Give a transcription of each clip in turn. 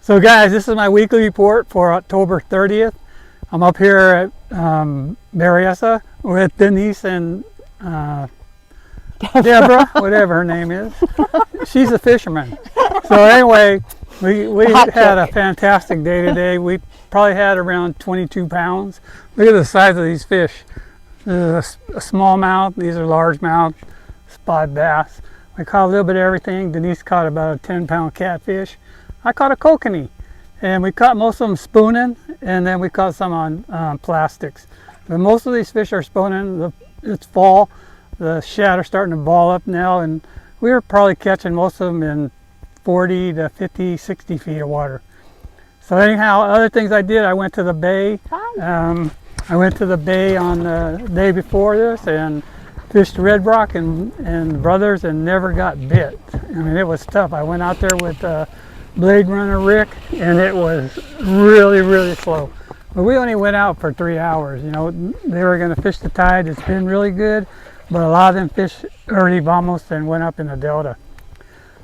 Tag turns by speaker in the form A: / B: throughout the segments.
A: So guys, this is my weekly report for October 30th. I'm up here at Berryessa with Denise and Deborah, whatever her name is. She's a fisherman. So anyway, we had a fantastic day today. We probably had around 22 pounds. Look at the size of these fish. This is a smallmouth. These are largemouth spot bass. We caught a little bit of everything. Denise caught about a 10-pound catfish. I caught a kokanee, and we caught most of them spooning, and then we caught some on plastics. But most of these fish are spooning. It's fall. The shad are starting to ball up now, and we were probably catching most of them in 40 to 50, 60 feet of water. So anyhow, other things I did, I went to the bay. I went to the bay on the day before this and fished red rock and brothers and never got bit. I mean, it was tough. I went out there with Blade Runner Rick, and it was really, really slow. But we only went out for 3 hours. You know, they were going to fish the tide. It's been really good, but a lot of them fished early vamos and went up in the delta.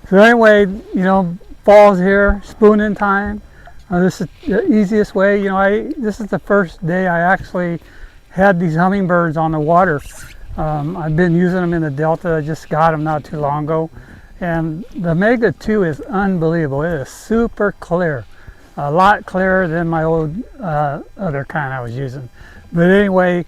A: So anyway, you know, fall's here, spooning time. This is the easiest way. You know, this is the first day I actually had these hummingbirds on the water. I've been using them in the delta. I just got them not too long ago. And the Mega 2 is unbelievable. It is super clear, a lot clearer than my old other kind I was using. But anyway,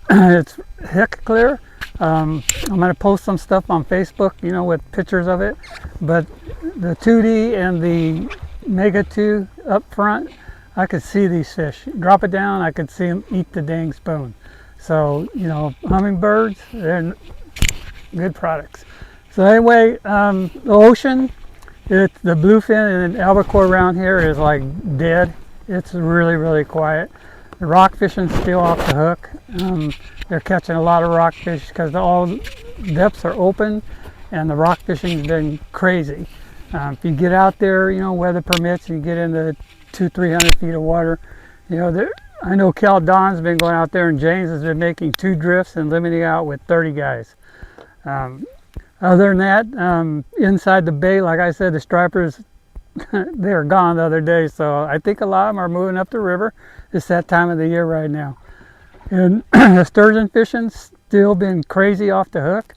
A: it's heck clear. I'm going to post some stuff on Facebook, you know, with pictures of it. But the 2D and the Mega 2 up front, I could see these fish. Drop it down, I could see them eat the dang spoon. So, you know, hummingbirds, they're good products. So anyway, the ocean, the bluefin and albacore around here is like dead. It's really, really quiet. The rock fishing's still off the hook. They're catching a lot of rockfish because all depths are open and the rock fishing's been crazy. If you get out there, you know, weather permits, and you get into 200-300 feet of water, you know, I know Cal Don's been going out there, and James has been making 2 drifts and limiting out with 30 guys. Other than that, inside the bay, like I said, the stripers, they were gone the other day, so I think a lot of them are moving up the river. It's that time of the year right now. And the sturgeon fishing's still been crazy off the hook.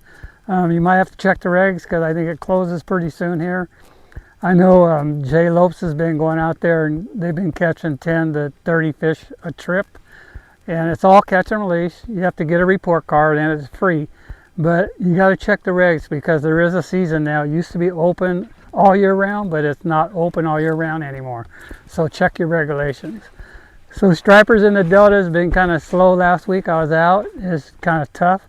A: You might have to check the regs because I think it closes pretty soon here. I know Jay Lopes has been going out there, and they've been catching 10 to 30 fish a trip. And it's all catch and release. You have to get a report card, and it's free. But you got to check the regs because there is a season now. It used to be open all year round, but it's not open all year round anymore. So check your regulations. So stripers in the delta has been kind of slow last week. I was out. It's kind of tough.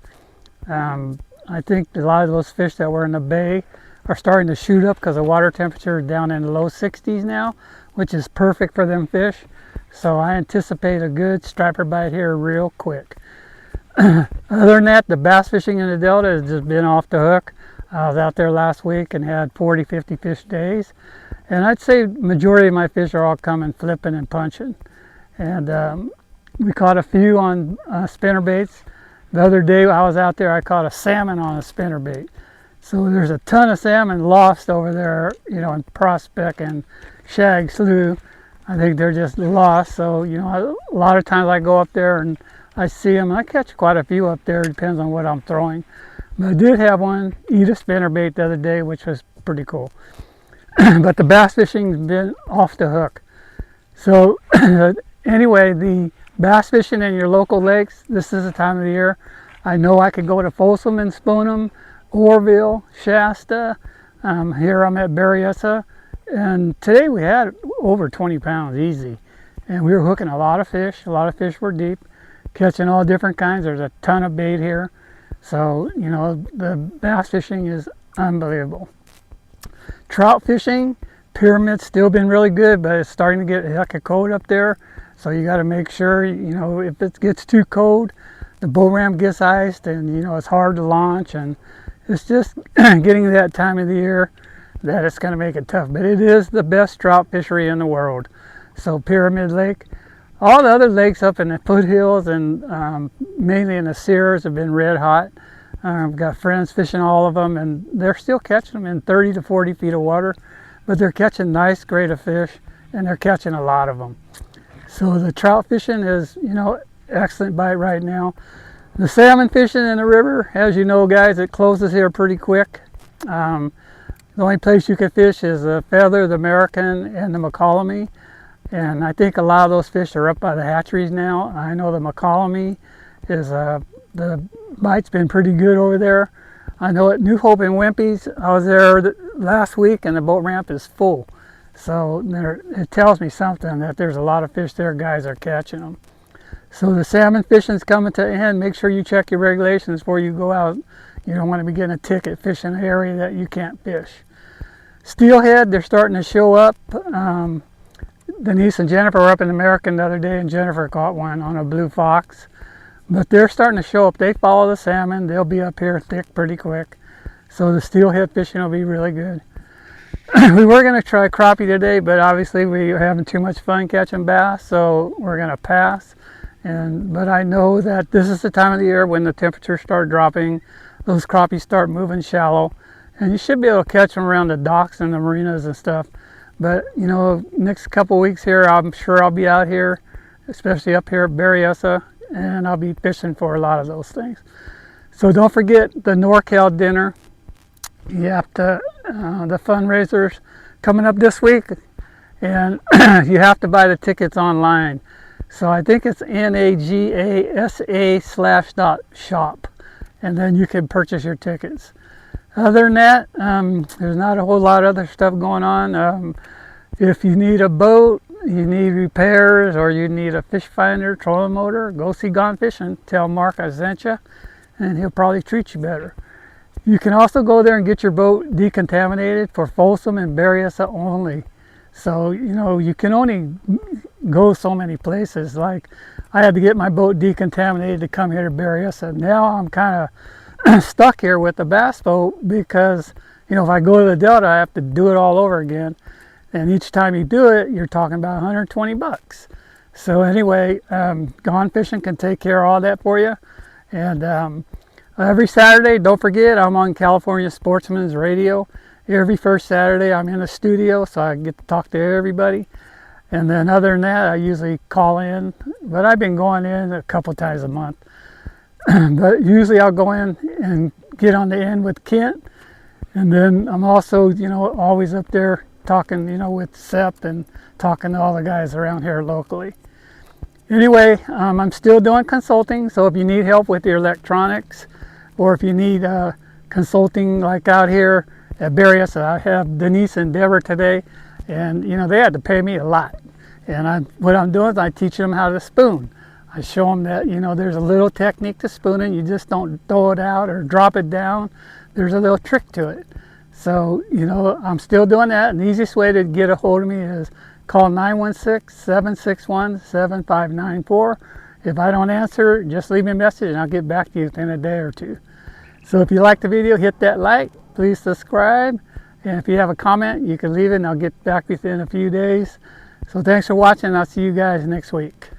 A: I think a lot of those fish that were in the bay are starting to shoot up because the water temperature is down in the low 60s now, which is perfect for them fish. So I anticipate a good striper bite here real quick. Other than that, the bass fishing in the delta has just been off the hook. I was out there last week and had 40-50 fish days, and I'd say majority of my fish are all coming flipping and punching. And we caught a few on spinner baits. The other day I was out there, I caught a salmon on a spinner bait. So there's a ton of salmon lost over there, you know, in Prospect and Shag Slough. I think they're just lost. So, you know, a lot of times I go up there and I see them. I catch quite a few up there. It depends on what I'm throwing. But I did have one eat a spinnerbait the other day, which was pretty cool. But the bass fishing's been off the hook. So anyway, the bass fishing in your local lakes, this is the time of the year. I know I could go to Folsom and spoon them, Orville, Shasta. Here I'm at Berryessa. And today we had over 20 pounds easy. And we were hooking a lot of fish. A lot of fish were deep. Catching all different kinds. There's a ton of bait here. So, you know, the bass fishing is unbelievable. Trout fishing, pyramid's still been really good, but it's starting to get a heck of cold up there. So you got to make sure, you know, if it gets too cold, the bow ram gets iced, and, you know, it's hard to launch. And it's just getting to that time of the year that it's going to make it tough. But it is the best trout fishery in the world. So Pyramid Lake. All the other lakes up in the foothills and mainly in the Sierras have been red hot. I've got friends fishing all of them, and they're still catching them in 30 to 40 feet of water, but they're catching nice grade of fish, and they're catching a lot of them. So the trout fishing is, you know, excellent bite right now. The salmon fishing in the river, as you know, guys, it closes here pretty quick. The only place you can fish is the Feather, the American, and the McCallum. And I think a lot of those fish are up by the hatcheries now. I know the McCallum is, the bite's been pretty good over there. I know at New Hope and Wimpy's, I was there last week and the boat ramp is full. So it tells me something that there's a lot of fish there, guys are catching them. So the salmon fishing's coming to an end. Make sure you check your regulations before you go out. You don't want to be getting a ticket fishing an area that you can't fish. Steelhead, they're starting to show up. Denise and Jennifer were up in American the other day, and Jennifer caught one on a blue fox. But they're starting to show up. They follow the salmon. They'll be up here thick pretty quick. So the steelhead fishing will be really good. We were going to try crappie today, but obviously we were having too much fun catching bass, so we're going to pass. But I know that this is the time of the year when the temperatures start dropping, those crappies start moving shallow, and you should be able to catch them around the docks and the marinas and stuff. But you know, next couple weeks here, I'm sure I'll be out here, especially up here at Berryessa, and I'll be fishing for a lot of those things. So don't forget the NorCal dinner. You have to, the fundraisers coming up this week, and you have to buy the tickets online. So I think it's NAGASA/.shop, and then you can purchase your tickets. Other than that, there's not a whole lot of other stuff going on. If you need a boat, you need repairs, or you need a fish finder, trolling motor, go see Gone Fishing. Tell Mark I sent you, and he'll probably treat you better. You can also go there and get your boat decontaminated for Folsom and Berryessa only. So, you know, you can only go so many places. Like, I had to get my boat decontaminated to come here to Berryessa. Now I'm kind of stuck here with the bass boat because, you know, if I go to the Delta, I have to do it all over again. And each time you do it, you're talking about 120 bucks. So anyway, Gone Fishing can take care of all that for you. And every Saturday, don't forget, I'm on California Sportsman's Radio. Every first Saturday, I'm in the studio, so I get to talk to everybody. And then other than that, I usually call in. But I've been going in a couple times a month. But usually I'll go in and get on the end with Kent. And then I'm also, you know, always up there talking, you know, with Seth and talking to all the guys around here locally. Anyway, I'm still doing consulting, so if you need help with your electronics, or if you need consulting like out here at Berryessa, I have Denise and Deborah today, and you know, they had to pay me a lot. And what I'm doing is I teach them how to spoon. I show them that, you know, there's a little technique to spooning. You just don't throw it out or drop it down. There's a little trick to it. So, you know, I'm still doing that, and the easiest way to get a hold of me is call 916-761-7594. If I don't answer, just leave me a message and I'll get back to you within a day or two. So if you like the video, hit that like, please subscribe, and if you have a comment, you can leave it and I'll get back within a few days. So thanks for watching, and I'll see you guys next week.